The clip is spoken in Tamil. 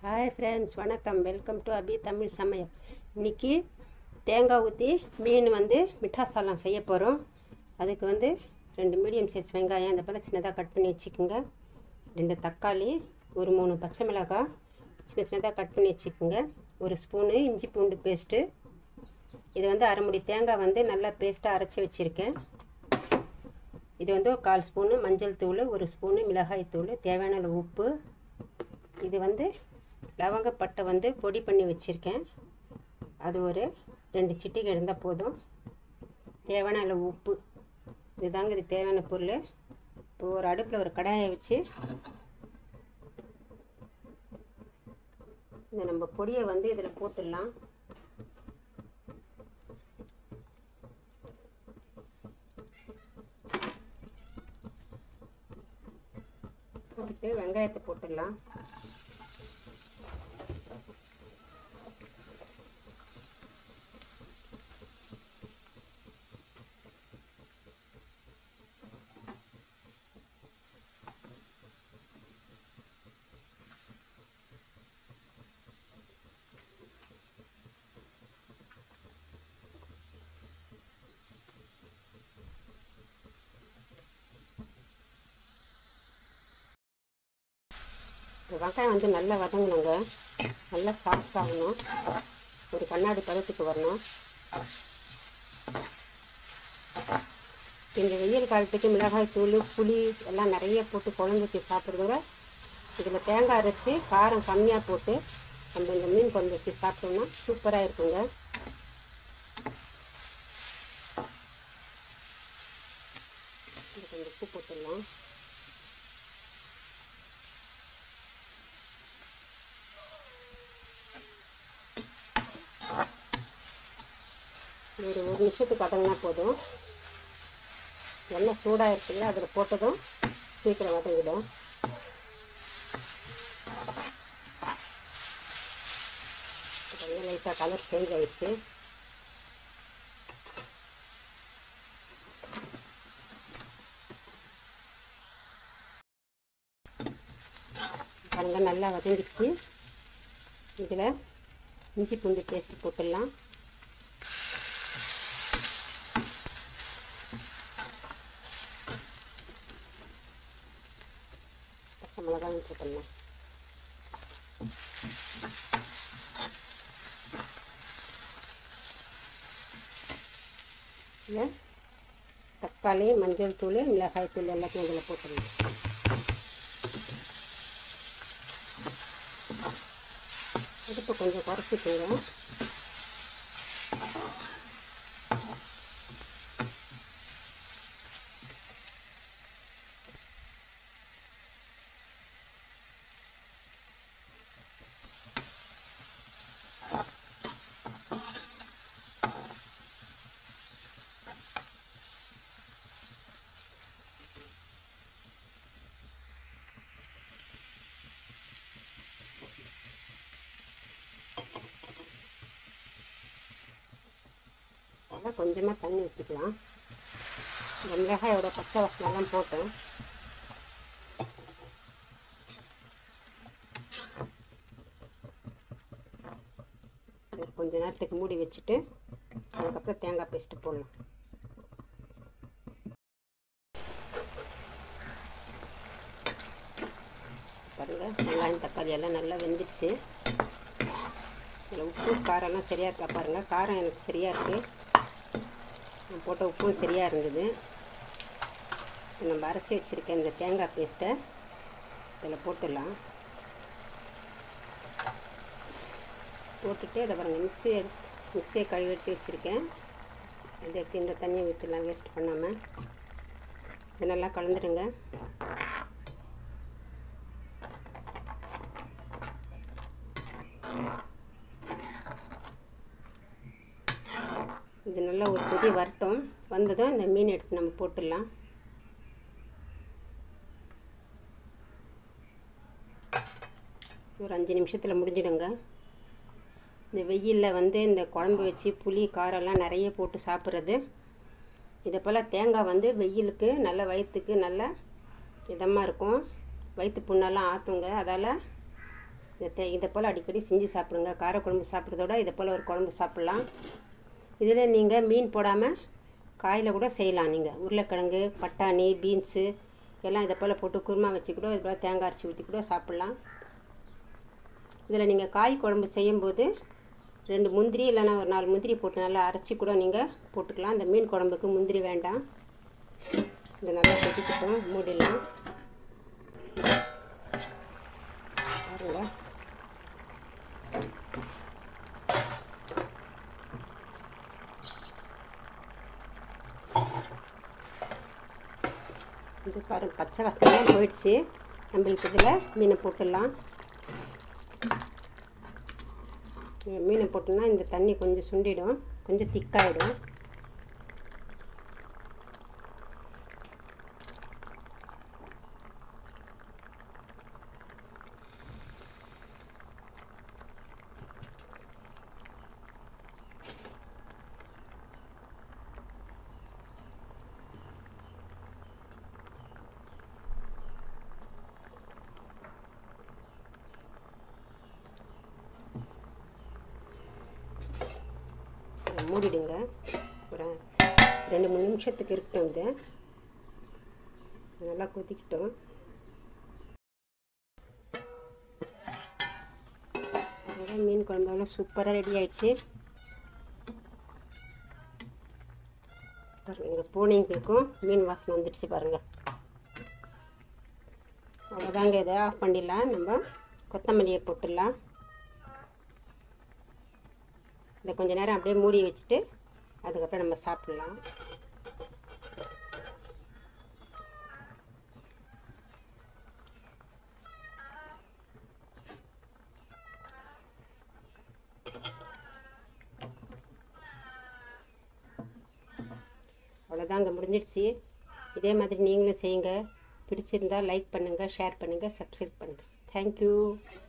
ஹாய் ஃப்ரெண்ட்ஸ், வணக்கம். வெல்கம் டு அபி தமிழ் சமையல். இன்றைக்கி தேங்காய் ஊற்றி மீன் மிட்டா சாலம் செய்ய போகிறோம். அதுக்கு 2 மீடியம் சைஸ் வெங்காயம் இந்த போல் சின்னதாக கட் பண்ணி வச்சுக்கோங்க. 2 தக்காளி, ஒரு 3 பச்சை மிளகாய் சின்னதாக கட் பண்ணி வச்சுக்கோங்க. 1 ஸ்பூனு இஞ்சி பூண்டு பேஸ்ட்டு. இது அரை முடி தேங்காய் நல்லா பேஸ்ட்டாக அரைச்சி வச்சுருக்கேன். இது 1/4 ஸ்பூனு மஞ்சள் தூள், 1 ஸ்பூனு மிளகாய் தூள், தேவையான அளவு உப்பு. இது லவங்கப்பட்டை பொடி பண்ணி வச்சுருக்கேன். அது ஒரு 2 சிட்டிகை இருந்தால் போதும். தேவையான அளவு உப்பு. இதுதாங்க இது தேவையான பொருள். இப்போ ஒரு அடுப்பில் ஒரு கடாயை வச்சு இந்த நம்ம பொடியை இதில் போட்டுடலாம். போட்டுட்டு வெங்காயத்தை போட்டுடலாம். வெங்காயம் நல்லா வதங்கணுங்க. நல்லா சாஃப்ட் ஆகணும். ஒரு கண்ணாடி பதத்துக்கு வரணும். இந்த வெயில் காலத்துக்கு மிளகாய் தூள், புளி எல்லாம் நிறைய போட்டு குழம்பு வச்சு சாப்பிட்றத இதில் தேங்காய் அரைச்சி காரம் கம்மியாக போட்டு நம்ம இந்த மீன் குழம்பு வச்சு சாப்பிட்டோம்னா சூப்பராக இருக்குங்க. கொஞ்சம் உப்பு போட்டுடலாம். ஒரு நிமிஷத்துக்கு வதங்கினா போதும். எண்ணெய் சூடாக இருக்குல்ல, அதில் போட்டதும் சீக்கிரம் வதங்கிடும். லைட்டாக கலர் சேஞ்ச் ஆகிடுச்சு. பாருங்க, நல்லா வதங்கிடுச்சு. இதில் இஞ்சி பூண்டு பேஸ்ட் போட்டுடலாம். பச்சை மிளகாயும் போட்டுடலாம். இதில் தக்காளி, மஞ்சள் தூள், மிளகாய் தூள் எல்லாத்தையும் இதில் போட்டுடலாம். அடுப்பு கொஞ்சம் குறைச்சிக்கோங்க. கொஞ்சமாக தண்ணி ஊற்றிக்கலாம். இந்த மிளகாயோட பச்சை வாசனைலாம் போட்டேன். கொஞ்ச நேரத்துக்கு மூடி வச்சுட்டு அதுக்கப்புறம் தேங்காய் பேஸ்ட்டு போடலாம். பாருங்கள், வெங்காயம் தக்காளி எல்லாம் நல்லா வெந்துடுச்சு. இதில் உப்பு காரம்லாம் சரியாக இருக்கா பாருங்கள். காரம் எனக்கு சரியாக இருக்குது. போட்ட உப்பும் சரியாக இருந்தது. நம்ம அரைச்சி வச்சுருக்க இந்த தேங்காய் பேஸ்ட்டை இதில் போட்டுடலாம். போட்டுட்டு அதை பாருங்கள், மிக்சியை கழுவி எடுத்து வச்சுருக்கேன். இதை எடுத்து இந்த தண்ணியை ஊற்றிடலாம், வேஸ்ட் பண்ணாமல். இது நல்லா கலந்துடுங்க. இது நல்லா ஒரு கொதி வரட்டும். வந்ததும் இந்த மீன் எடுத்து நம்ம போட்டுடலாம். ஒரு 5 நிமிஷத்தில் முடிஞ்சிடுங்க. இந்த வெயிலில் இந்த குழம்பு வச்சு புளி காரெல்லாம் நிறைய போட்டு சாப்பிட்றது, இதை போல் தேங்காய் வெயிலுக்கு நல்ல வயிற்றுக்கு நல்ல இதமாக இருக்கும். வயிற்று புண்ணெல்லாம் ஆற்றுங்க. அதால் இதை போல் அடிக்கடி செஞ்சு சாப்பிடுங்க. காரக்குழம்பு சாப்பிட்றதோட இதை போல் ஒரு குழம்பு சாப்பிட்லாம். இதில் நீங்கள் மீன் போடாமல் காயில் கூட செய்யலாம். நீங்கள் உருளைக்கிழங்கு, பட்டாணி, பீன்ஸு எல்லாம் இதை போல் போட்டு குருமா வச்சு கூட இது போல் தேங்காய் அரைச்சி ஊற்றி கூட சாப்பிட்லாம். இதில் நீங்கள் காய் குழம்பு செய்யும்போது 2 முந்திரி இல்லைன்னா ஒரு 4 முந்திரி போட்டு நல்லா அரைச்சி கூட நீங்கள் போட்டுக்கலாம். இந்த மீன் குழம்புக்கு முந்திரி வேண்டாம். இதை நல்லா கொதிக்கிட்டோம், மூடிடலாம். பாருங்கள், இது பாருங்கள் பச்சை வாசனைலாம் போயிடுச்சு. நம்மளுக்கு இதில் மீனை போட்டுடலாம். மீனை போட்டோம்னா இந்த தண்ணி கொஞ்சம் சுண்டிடும், கொஞ்சம் திக்காயிடும். மூடிடுங்க. ஒரு 2-3 நிமிஷத்துக்கு இருக்கட்டும். இது நல்லா கொதிக்கிட்டோம். அதோட மீன் குழம்பு சூப்பராக ரெடி ஆயிடுச்சு. பாருங்கள், இங்கே பூனைங்களுக்கும் மீன் வாசனை வந்துடுச்சு பாருங்கள். அவ்வளோதாங்க. இதை ஆஃப் பண்ணிடலாம். நம்ம கொத்தமல்லியை போட்டுடலாம். இதை கொஞ்சம் நேரம் அப்படியே மூடி வச்சுட்டு அதுக்கப்புறம் நம்ம சாப்பிட்லாம். அவ்வளோதாங்க, முடிஞ்சிடுச்சு. இதே மாதிரி நீங்களும் செய்யுங்க. பிடிச்சிருந்தால் லைக் பண்ணுங்கள், ஷேர் பண்ணுங்கள், சப்ஸ்கிரைப் பண்ணுங்கள். தேங்க்யூ.